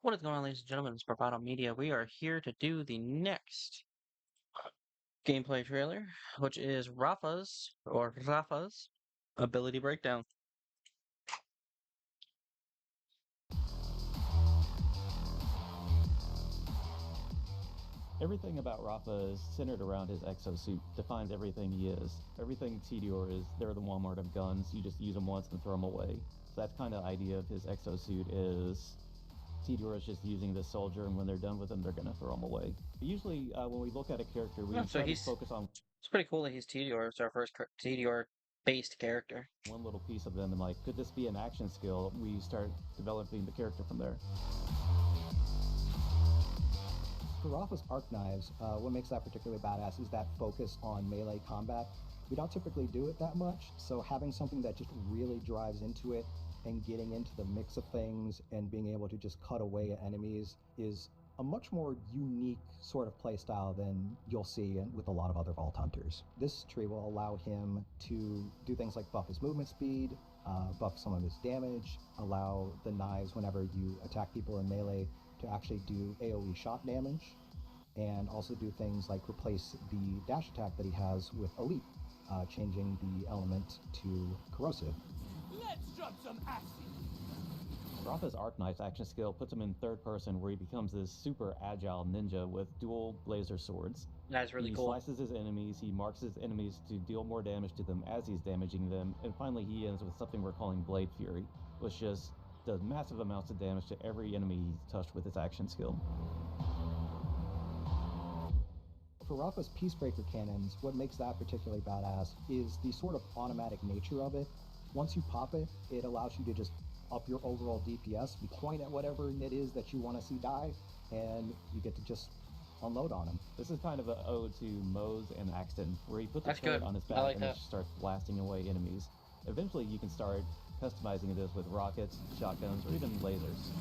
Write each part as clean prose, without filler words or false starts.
What is going on, ladies and gentlemen? It's Bravado Media. We are here to do the next gameplay trailer, which is Rafa's ability breakdown. Everything about Rafa is centered around his exosuit, defines everything he is. Everything Tedior is, they're the Walmart of guns, you just use them once and throw them away. So that's kind of the idea of his exosuit is Tedior is just using this soldier, and when they're done with him, they're going to throw him away. Usually, when we look at a character, we Oh, so try to he's focus on it's pretty cool that he's Tedior. It's our first Tedior based character. one little piece of them and like, could this be an action skill? We start developing the character from there. For Rafas arc knives, what makes that particularly badass is that focus on melee combat. We don't typically do it that much, so having something that just really drives into it and getting into the mix of things and being able to just cut away at enemies is a much more unique sort of playstyle than you'll see with a lot of other Vault Hunters. This tree will allow him to do things like buff his movement speed, buff some of his damage, allow the knives whenever you attack people in melee to actually do AoE shot damage, and also do things like replace the dash attack that he has with Elite, changing the element to corrosive. Let's drop some acid! Rafa's Arc Knife's action skill puts him in third person, where he becomes this super agile ninja with dual laser swords. That's really He cool. slices his enemies, he marks his enemies to deal more damage to them as he's damaging them, and finally he ends with something we're calling Blade Fury, which just does massive amounts of damage to every enemy he's touched with his action skill. For Rafa's Peacebreaker cannons, what makes that particularly badass is the sort of automatic nature of it. Once you pop it, it allows you to just up your overall DPS. You point at whatever it is that you want to see die, and you get to just unload on him. This is kind of an ode to Mose and Axton, where he puts a That's turret good. on his I back like and that. just starts blasting away enemies. Eventually you can start customizing this with rockets, shotguns, or even lasers.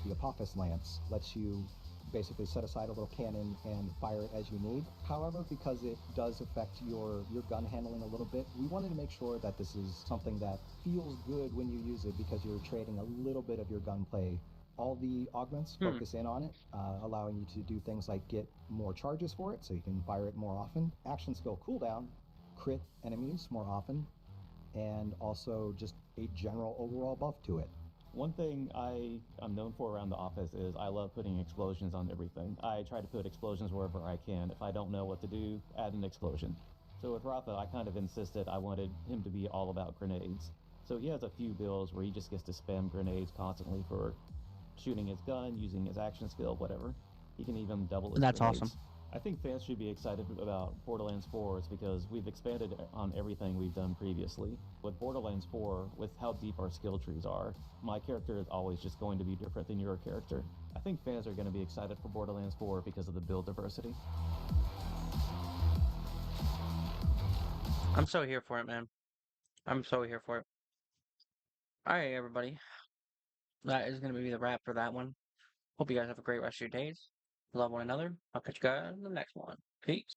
The Apophis Lance lets you basically set aside a little cannon and fire it as you need. However, because it does affect your gun handling a little bit, we wanted to make sure that this is something that feels good when you use it, because you're trading a little bit of your gunplay. All the augments focus in on it, allowing you to do things like get more charges for it, so you can fire it more often. Action skill cooldown, crit enemies more often, and also just a general overall buff to it. One thing I'm known for around the office is I love putting explosions on everything. I try to put explosions wherever I can. If I don't know what to do, add an explosion. So with Rafa, I kind of insisted I wanted him to be all about grenades. So he has a few builds where he just gets to spam grenades constantly for shooting his gun, using his action skill, whatever. He can even double his That's grenades. awesome. I think fans should be excited about Borderlands 4 because we've expanded on everything we've done previously. With Borderlands 4, with how deep our skill trees are, my character is always just going to be different than your character. I think fans are going to be excited for Borderlands 4 because of the build diversity. I'm so here for it, man. I'm so here for it. Alright, everybody. That is going to be the wrap for that one. Hope you guys have a great rest of your days. Love one another. I'll catch you guys in the next one. Peace.